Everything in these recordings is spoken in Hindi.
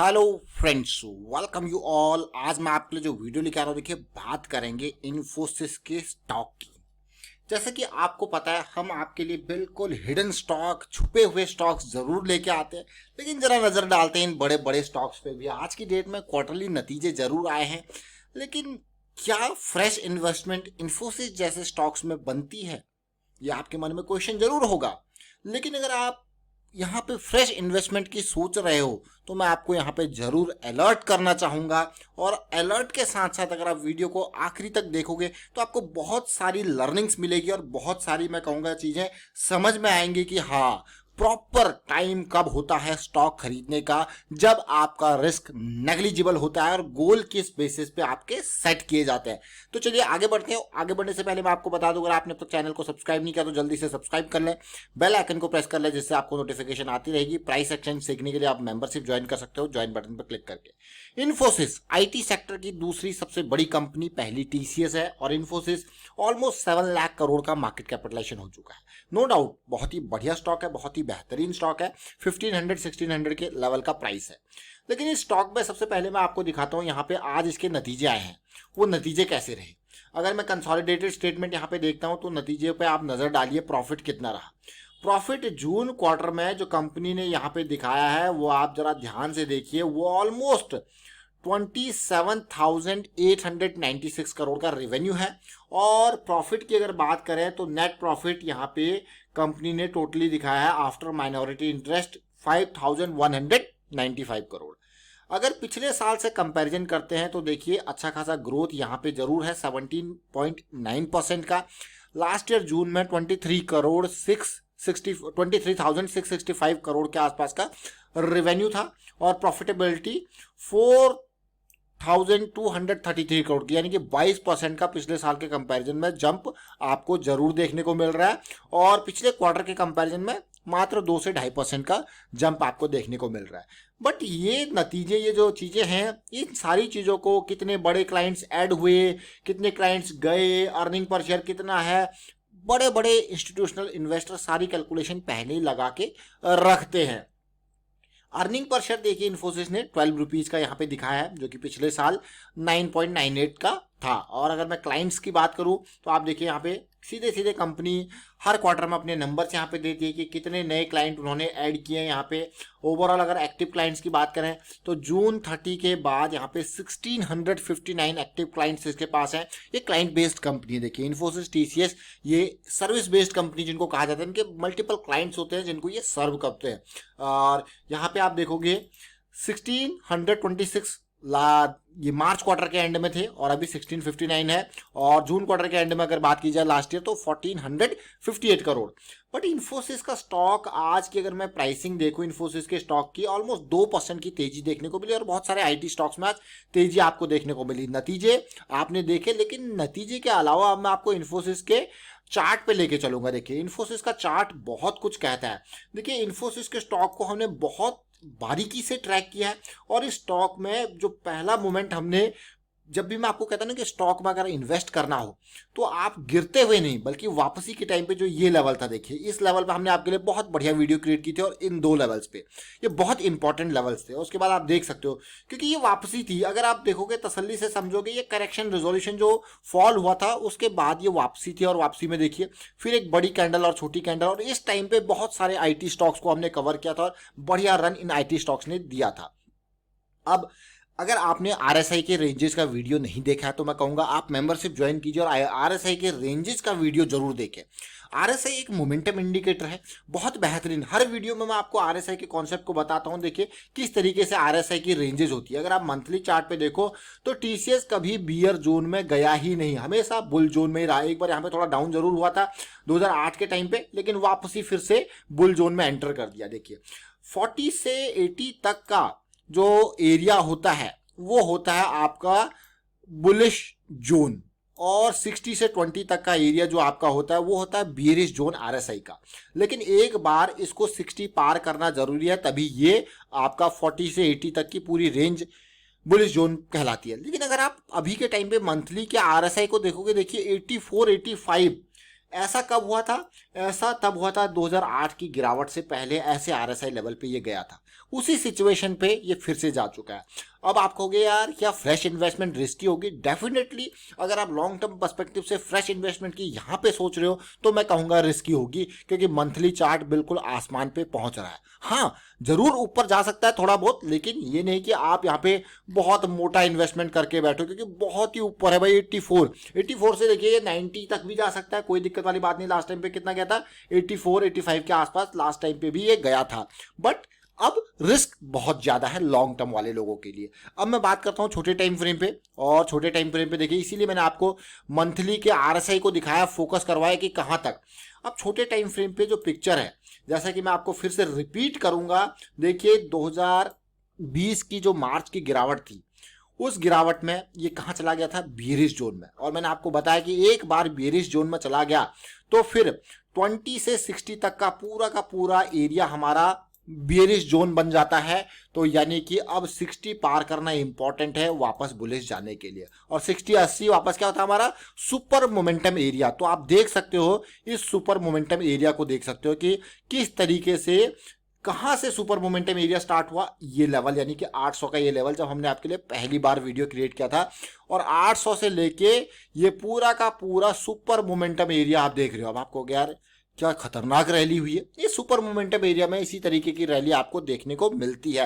Hello friends, welcome you all. आज मैं आपके लिए जो वीडियो लेके आ रहा हूँ, देखिए बात करेंगे इन्फोसिस के स्टॉक की। जैसे कि आपको पता है, हम आपके लिए बिल्कुल हिडन स्टॉक, छुपे हुए स्टॉक्स जरूर लेके आते हैं, लेकिन जरा नजर डालते हैं इन बड़े बड़े स्टॉक्स पे भी। आज की डेट में क्वार्टरली नतीजे जरूर आए हैं, लेकिन क्या फ्रेश इन्वेस्टमेंट इन्फोसिस जैसे स्टॉक्स में बनती है? ये आपके मन में क्वेश्चन जरूर होगा। लेकिन अगर आप यहाँ पे फ्रेश इन्वेस्टमेंट की सोच रहे हो तो मैं आपको यहाँ पे जरूर अलर्ट करना चाहूंगा। और अलर्ट के साथ साथ अगर आप वीडियो को आखिरी तक देखोगे तो आपको बहुत सारी लर्निंग्स मिलेगी और बहुत सारी, मैं कहूँगा, चीज़ें समझ में आएंगी कि हाँ, प्रॉपर टाइम कब होता है स्टॉक खरीदने का, जब आपका रिस्क नेग्लिजिबल होता है और गोल किस बेसिस पे आपके सेट किए जाते हैं। तो चलिए आगे बढ़ते हैं। आगे बढ़ने से पहले मैं आपको बता दूं, अगर आपने अब तक चैनल को सब्सक्राइब नहीं किया तो जल्दी से सब्सक्राइब कर लें, बेल आइकन को प्रेस कर लें, जिससे आपको नोटिफिकेशन आती रहेगी। प्राइस एक्शन सीखने के लिए आप मेंबरशिप ज्वाइन कर सकते हो, ज्वाइन बटन पर क्लिक करके। इन्फोसिस आईटी सेक्टर की दूसरी सबसे बड़ी कंपनी, पहली टीसीएस है, और इन्फोसिस ऑलमोस्ट 7 लाख करोड़ का मार्केट कैपिटलाइजेशन हो चुका है। नो डाउट बहुत ही बढ़िया स्टॉक है, बहुत ही बेहतरीन स्टॉक है। 1500-1600 के लेवल का प्राइस है। लेकिन इस स्टॉक में सबसे पहले मैं आपको दिखाता हूं, यहाँ पे आज इसके नतीजे आए हैं, वो नतीजे कैसे रहे। अगर मैं कंसोलिडेटेड स्टेटमेंट यहाँ पे देखता हूं तो नतीजे पे आप नजर डालिए, प्रॉफिट कितना रहा। प्रॉफिट जून क्वार्टर में जो कंपनी ने यहाँ पे दिखाया है वो आप जरा ध्यान से देखिए, वो ऑलमोस्ट 27,896 करोड़ का रेवेन्यू है। और प्रॉफिट की अगर बात करें तो नेट प्रॉफिट यहाँ पे कंपनी ने टोटली दिखाया है आफ्टर माइनॉरिटी इंटरेस्ट 5,195 करोड़। अगर पिछले साल से कंपैरिजन करते हैं तो देखिए अच्छा खासा ग्रोथ यहाँ पे जरूर है, 17.9% का। लास्ट ईयर जून में 23,665 करोड़ के आसपास का रेवेन्यू था और प्रॉफिटेबिलिटी 4,233 करोड़ की, यानी कि 22% का पिछले साल के कंपैरिजन में जंप आपको जरूर देखने को मिल रहा है। और पिछले क्वार्टर के कंपैरिजन में मात्र 2 से 2.5% का जंप आपको देखने को मिल रहा है। बट ये नतीजे, ये जो चीजें हैं, इन सारी चीजों को, कितने बड़े क्लाइंट्स ऐड हुए, कितने क्लाइंट्स गए, अर्निंग पर शेयर कितना है, बड़े बड़े इंस्टीट्यूशनल इन्वेस्टर सारी कैलकुलेशन पहले ही लगा के रखते हैं। अर्निंग पर शेयर देखिए, इन्फोसिस ने 12 रुपीज का यहाँ पे दिखाया है, जो कि पिछले साल 9.98 का था। और अगर मैं क्लाइंट्स की बात करूं तो आप देखिए यहाँ पे सीधे सीधे कंपनी हर क्वार्टर में अपने नंबर्स यहाँ पे देती है कि कितने नए क्लाइंट उन्होंने ऐड किए हैं। यहाँ पे ओवरऑल अगर एक्टिव क्लाइंट्स की बात करें तो जून 30 के बाद यहाँ पे 1659 एक्टिव क्लाइंट्स इसके पास हैं। ये क्लाइंट बेस्ड कंपनी है। देखिए इन्फोसिस, टीसीएस, ये सर्विस बेस्ड कंपनी जिनको कहा जाता है, इनके मल्टीपल क्लाइंट्स होते हैं जिनको ये सर्व करते हैं। और यहाँ पे आप देखोगे 1626 ये मार्च क्वार्टर के एंड में थे और अभी 1659 है। और जून क्वार्टर के एंड में अगर बात की जाए लास्ट ईयर तो 1458 करोड़। बट इन्फोसिस का स्टॉक आज की अगर मैं प्राइसिंग देखूं इन्फोसिस के स्टॉक की, ऑलमोस्ट 2% की तेजी देखने को मिली और बहुत सारे आईटी स्टॉक्स में आज तेजी आपको देखने को मिली। नतीजे आपने देखे, लेकिन नतीजे के अलावा मैं आपको इन्फोसिस के चार्ट पे लेके चलूंगा। देखिए इन्फोसिस का चार्ट बहुत कुछ कहता है। देखिए इन्फोसिस के स्टॉक को हमने बहुत बारीकी से ट्रैक किया है और इस स्टॉक में जो पहला मोमेंट हमने, जब भी मैं आपको कहता ना कि स्टॉक में अगर इन्वेस्ट करना हो तो आप गिरते हुए नहीं बल्कि वापसी के टाइम पे जो ये लेवल था, देखिए इस लेवल पे हमने आपके लिए बहुत बढ़िया वीडियो क्रिएट की थी और इन 2 लेवल्स पे ये बहुत इंपॉर्टेंट लेवल्स थे। उसके बाद आप देख सकते हो क्योंकि ये वापसी थी, अगर आप देखोगे तसल्ली से समझोगे, ये करेक्शन रिजोल्यूशन जो फॉल हुआ था उसके बाद ये वापसी थी। और वापसी में देखिए फिर एक बड़ी कैंडल और छोटी कैंडल, और इस टाइम पे बहुत सारे आईटी स्टॉक्स को हमने कवर किया था और बढ़िया रन इन आईटी स्टॉक्स ने दिया था। अब अगर आपने आरएसआई के रेंजेस का वीडियो नहीं देखा है तो मैं कहूंगा आप मेंबरशिप ज्वाइन कीजिए और आरएसआई के रेंजेस का वीडियो जरूर देखें। आरएसआई एक मोमेंटम इंडिकेटर है, बहुत बेहतरीन। हर वीडियो में मैं आपको आरएसआई के कॉन्सेप्ट को बताता हूं। देखिए किस तरीके से आरएसआई की रेंजेस होती है। अगर आप मंथली चार्ट पे देखो तो टीसीएस कभी बियर जोन में गया ही नहीं, हमेशा बुल जोन में ही रहा। एक बार यहाँ पे थोड़ा डाउन जरूर हुआ था 2008 के टाइम पे, लेकिन वापसी फिर से बुल जोन में एंटर कर दिया। देखिए 40 से 80 तक का जो एरिया होता है वो होता है आपका बुलिश जोन, और 60 से 20 तक का एरिया जो आपका होता है वो होता है बियरिश जोन आरएसआई का। लेकिन एक बार इसको 60 पार करना जरूरी है, तभी ये आपका 40 से 80 तक की पूरी रेंज बुलिश जोन कहलाती है। लेकिन अगर आप अभी के टाइम पे मंथली के आरएसआई को देखोगे, देखिए 84, 85 ऐसा कब हुआ था? ऐसा तब हुआ था 2008 की गिरावट से पहले, ऐसे आरएसआई लेवल पे ये गया था। उसी सिचुएशन पे ये फिर से जा चुका है। अब आप कहोगे यार क्या फ्रेश इन्वेस्टमेंट रिस्की होगी? डेफिनेटली अगर आप लॉन्ग टर्म पर्सपेक्टिव से फ्रेश इन्वेस्टमेंट की यहाँ पे सोच रहे हो तो मैं कहूँगा रिस्की होगी, क्योंकि मंथली चार्ट बिल्कुल आसमान पे पहुंच रहा है। हाँ, जरूर ऊपर जा सकता है थोड़ा बहुत, लेकिन ये नहीं कि आप यहाँ पे बहुत मोटा इन्वेस्टमेंट करके बैठो, क्योंकि बहुत ही ऊपर है भाई। 84 से देखिए 90 तक भी जा सकता है, कोई दिक्कत वाली बात नहीं। लास्ट टाइम पे कितना गया था? 85 के आसपास लास्ट टाइम पे भी ये गया था। बट अब रिस्क बहुत ज्यादा है लॉन्ग टर्म वाले लोगों के लिए। अब मैं बात करता हूं छोटे टाइम फ्रेम पे, और छोटे टाइम फ्रेम पे देखिए, इसीलिए मैंने आपको मंथली के आरएसआई को दिखाया, फोकस करवाया कि कहां तक। अब छोटे टाइम फ्रेम पे जो पिक्चर है, जैसा कि मैं आपको फिर से रिपीट करूंगा, देखिए 2020 की जो मार्च की गिरावट थी, उस गिरावट में ये कहां चला गया था? बेयरिश जोन में। और मैंने आपको बताया कि एक बार बेयरिश जोन में चला गया तो फिर 20 से 60 तक का पूरा एरिया हमारा बेयरिश जोन बन जाता है। तो यानी कि अब 60 पार करना इंपॉर्टेंट है वापस बुलिश जाने के लिए, और 60-80 वापस क्या होता है? हमारा सुपर मोमेंटम एरिया। तो आप देख सकते हो, इस सुपर मोमेंटम एरिया को देख सकते हो कि किस तरीके से, कहां से सुपर मोमेंटम एरिया स्टार्ट हुआ। ये लेवल यानी कि 800 का ये लेवल, जब हमने आपके लिए पहली बार वीडियो क्रिएट किया था, और 800 से लेके ये पूरा का पूरा सुपर मोमेंटम एरिया आप देख रहे हो। अब आपको यार क्या खतरनाक रैली हुई है। ये सुपर मोमेंटम एरिया में इसी तरीके की रैली आपको देखने को मिलती है।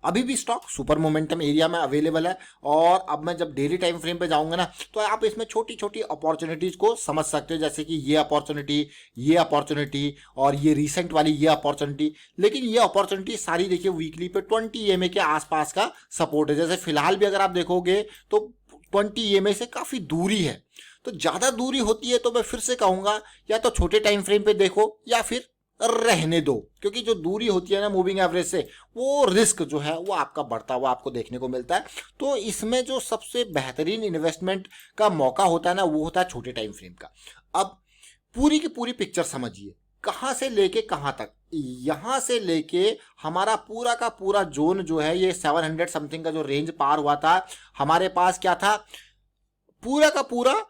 अभी भी स्टॉक सुपर मोमेंटम एरिया में अवेलेबल है, और अब मैं जब डेली टाइम फ्रेम पे जाऊंगा ना, तो आप इसमें छोटी छोटी अपॉर्चुनिटीज को समझ सकते हो, जैसे कि ये अपॉर्चुनिटी और ये रिसेंट वाली ये अपॉर्चुनिटी। लेकिन ये अपॉर्चुनिटी सारी देखिए वीकली पे 20 EMA के आसपास का सपोर्ट है। जैसे फिलहाल भी अगर आप देखोगे तो 20 EMA से काफी दूरी है। तो ज्यादा दूरी होती है तो मैं फिर से कहूंगा या तो छोटे टाइम फ्रेम पे देखो या फिर रहने दो, क्योंकि जो दूरी होती है ना मूविंग एवरेज से, वो रिस्क जो है वो आपका बढ़ता हुआ आपको देखने को मिलता है। तो इसमें जो सबसे बेहतरीन इन्वेस्टमेंट का मौका होता है ना, वो होता है छोटे टाइम फ्रेम का। अब पूरी की पूरी पिक्चर समझिए, कहां से लेके कहां तक। यहां से लेके हमारा पूरा का पूरा जोन जो है, ये 700 समथिंग का जो रेंज पार हुआ था, हमारे पास क्या था? पूरा का पूरा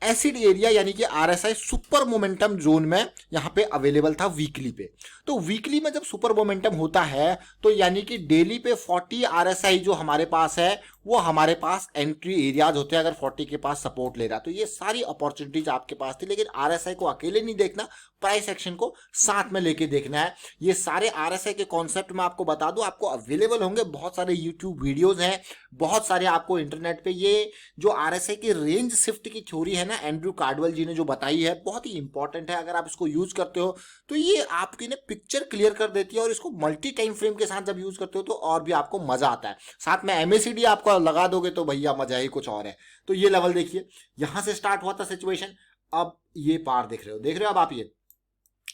एसिड एरिया यानी कि आरएसआई सुपर मोमेंटम जोन में यहां पे अवेलेबल था वीकली पे। तो वीकली में जब सुपर मोमेंटम होता है तो यानी कि डेली पे 40 आरएसआई जो हमारे पास है, वो हमारे पास एंट्री एरियाज होते हैं अगर 40 के पास सपोर्ट ले रहा। तो ये सारी अपॉर्चुनिटीज आपके पास थी, लेकिन आरएसआई को अकेले नहीं देखना, प्राइस एक्शन को साथ में लेके देखना है। ये सारे आरएसआई के कॉन्सेप्ट मैं आपको बता दूं, आपको अवेलेबल होंगे, बहुत सारे यूट्यूब वीडियोज हैं, बहुत सारे आपको इंटरनेट पे। ये जो आरएसआई की रेंज शिफ्ट की थ्योरी है ना, एंड्रू कार्डवेल जी ने जो बताई है, बहुत ही इंपॉर्टेंट है। अगर आप इसको यूज करते हो तो ये आपकी ना पिक्चर क्लियर कर देती है, और इसको मल्टी टाइम फ्रेम के साथ जब यूज करते हो तो और भी आपको मजा आता है। साथ में एमएसीडी आपको लगा दोगे तो भैया मजा ही कुछ और है। तो ये लेवल देखिए, यहां से स्टार्ट हुआ था सिचुएशन, अब ये पार देख रहे हो अब आप ये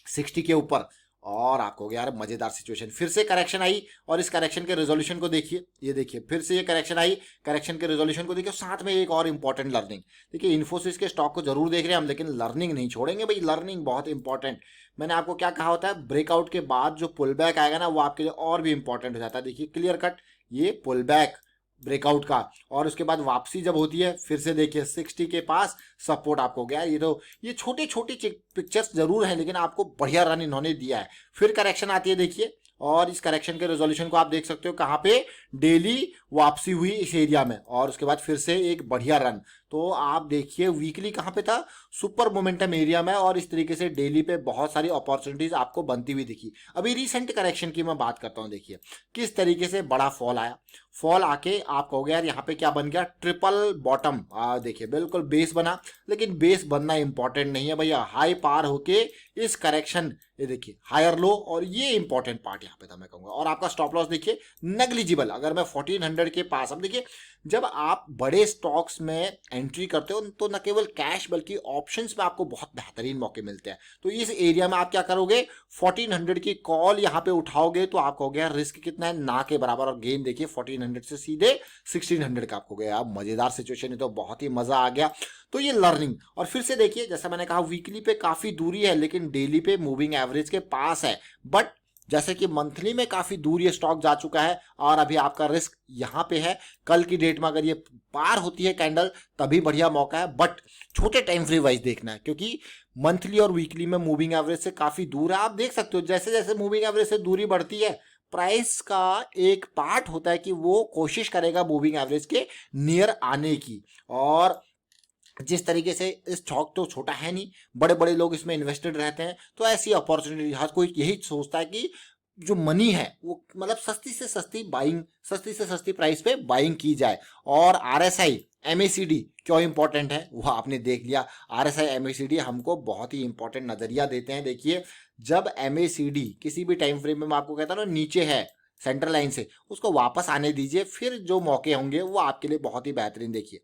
60 के ऊपर, और आपको यार मजेदार सिचुएशन, फिर से करेक्शन आई, और इस करेक्शन के रेजोल्यूशन को देखिए। ये देखिए फिर से ये करेक्शन आई, करेक्शन के रेजोल्यूशन को देखिए। साथ में एक और इंपॉर्टेंट लर्निंग, देखिए इन्फोसिस के स्टॉक को जरूर देख रहे हैं हम, लेकिन लर्निंग नहीं छोड़ेंगे भाई, लर्निंग बहुत इंपॉर्टेंट। मैंने आपको क्या कहा होता है, ब्रेकआउट के बाद जो पुल बैक आएगा ना, वो आपके लिए और भी इंपॉर्टेंट हो जाता है। देखिए क्लियर कट ये पुल बैक ब्रेकआउट का, और उसके बाद वापसी जब होती है, फिर से देखिए 60 के पास सपोर्ट आपको हो गया। ये छोटी छोटी पिक्चर्स जरूर है, लेकिन आपको बढ़िया रन इन्होंने दिया है। फिर करेक्शन आती है देखिए, और इस करेक्शन के रेजोल्यूशन को आप देख सकते हो कहां पे, डेली वापसी हुई इस एरिया में, और उसके बाद फिर से एक बढ़िया रन। तो आप देखिए वीकली कहां पे था, सुपर मोमेंटम एरिया में, और इस तरीके से डेली पे बहुत सारी अपॉर्चुनिटीज आपको बनती हुई दिखी। अभी रिसेंट करेक्शन की मैं बात करता हूं, देखिए किस तरीके से बड़ा फॉल आया, फॉल आके आप कहोगे यार यहाँ पे क्या बन गया, ट्रिपल बॉटम। देखिए बिल्कुल बेस बना, लेकिन बेस बनना इंपॉर्टेंट नहीं है भैया, हाई पार होके इस करेक्शन, ये देखिए हायर लो, और ये इंपॉर्टेंट पार्ट यहाँ पे था मैं कहूंगा। और आपका स्टॉप लॉस देखिए नेग्लिजिबल, अगर मैं 1400 के पास। अब देखिए जब आप बड़े स्टॉक्स में एंट्री करते हो तो न केवल कैश बल्कि ऑप्शंस में आपको बहुत बेहतरीन मौके मिलते हैं। तो इस एरिया में आप क्या करोगे, 1400 की कॉल यहाँ पे उठाओगे तो आपको हो गया रिस्क कितना है, ना के बराबर, और गेन देखिए 1400 से सीधे 1600 का आपको गया। मजेदार सिचुएशन है, तो बहुत ही मजा आ गया। तो ये लर्निंग, और फिर से देखिए जैसा मैंने कहा वीकली पे काफी दूरी है, लेकिन डेली पे मूविंग एवरेज के पास है। बट जैसे कि मंथली में काफी दूर ये स्टॉक जा चुका है, और अभी आपका रिस्क यहां पे है। कल की डेट में अगर ये पार होती है कैंडल, तभी बढ़िया मौका है, बट छोटे टाइम फ्रेम वाइज देखना है, क्योंकि मंथली और वीकली में मूविंग एवरेज से काफी दूर है। आप देख सकते हो जैसे जैसे मूविंग एवरेज से दूरी बढ़ती है, प्राइस का एक पार्ट होता है कि वो कोशिश करेगा मूविंग एवरेज के नियर आने की। और जिस तरीके से इस स्टॉक तो छोटा है नहीं, बड़े बड़े लोग इसमें इन्वेस्टेड रहते हैं, तो ऐसी अपॉर्चुनिटी हर कोई यही सोचता है कि जो मनी है वो मतलब सस्ती से सस्ती बाइंग, सस्ती से सस्ती प्राइस पे बाइंग की जाए। और आरएसआई एमएसीडी क्यों इंपॉर्टेंट है वो आपने देख लिया। आरएसआई एमएसीडी हमको बहुत ही इंपॉर्टेंट नजरिया देते हैं। देखिए, जब एमएसीडी किसी भी टाइम फ्रेम में मैं आपको कहता हूँ ना नीचे है सेंट्रल लाइन से, उसको वापस आने दीजिए, फिर जो मौके होंगे वो आपके लिए बहुत ही बेहतरीन। देखिए,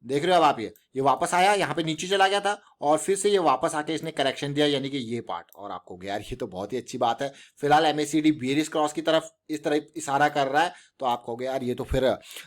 देख रहे हो अब आप, ये वापस आया, यहाँ पे नीचे चला गया था और फिर से ये वापस आके इसने करेक्शन दिया, यानी कि ये पार्ट। और आपको यार ये तो बहुत ही अच्छी बात है। फिलहाल एमएसीडी बेरिश क्रॉस की तरफ इस तरह इशारा कर रहा है, तो आप कहोगे यार ये तो फिर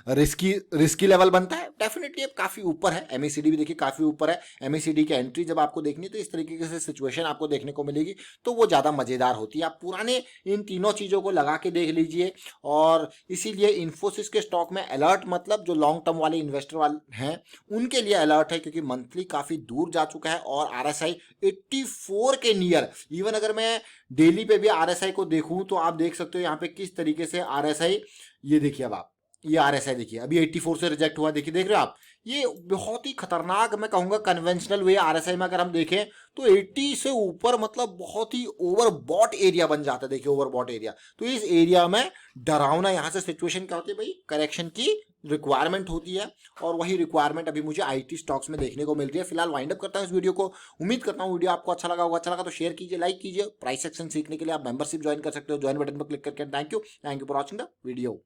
रिस्की लेवल बनता है। डेफिनेटली अब काफी ऊपर है एमएसीडी भी, देखिए काफी ऊपर है। एमएसीडी की एंट्री जब आपको देखनी है तो इस तरीके से सिचुएशन आपको देखने को मिलेगी, तो वो ज्यादा मजेदार होती है। आप पुराने इन तीनों चीजों को लगा के देख लीजिए। और इसीलिए इन्फोसिस के स्टॉक में अलर्ट, मतलब जो लॉन्ग टर्म वाले इन्वेस्टर वाले हैं उनके लिए अलर्ट है, क्योंकि मंथली काफी दूर जा चुका है और आरएसआई 84 के नियर। इवन अगर मैं डेली पे भी आरएसआई को देखूं तो आप देख सकते हो यहाँ पे किस तरीके से आरएसआई, ये देखिए अब आप, ये आरएसआई देखिए अभी 84 से रिजेक्ट हुआ, देखिए देख रहे हो आप। ये बहुत ही खतरनाक, मैं कहूंगा कन्वेंशनल वे आरएसआई में अगर हम देखें तो 80 से ऊपर मतलब बहुत ही ओवरबॉट एरिया बन जाता है। देखिए ओवरबॉट एरिया, तो इस एरिया में डरावना यहाँ से सिचुएशन क्या होती है भाई, करेक्शन की रिक्वायरमेंट होती है। और वही रिक्वायरमेंट अभी मुझे आईटी स्टॉक्स में देखने को मिल रही है। फिलहाल वाइंड अप करता हूं इस वीडियो को। उम्मीद करता हूं वीडियो आपको अच्छा लगा होगा। अच्छा लगा तो शेयर कीजिए, लाइक कीजिए। प्राइस सेक्शन सीखने के लिए आप मेंबरशिप ज्वाइन कर सकते हो, ज्वाइन बटन पर क्लिक करके। Thank you for watching the video.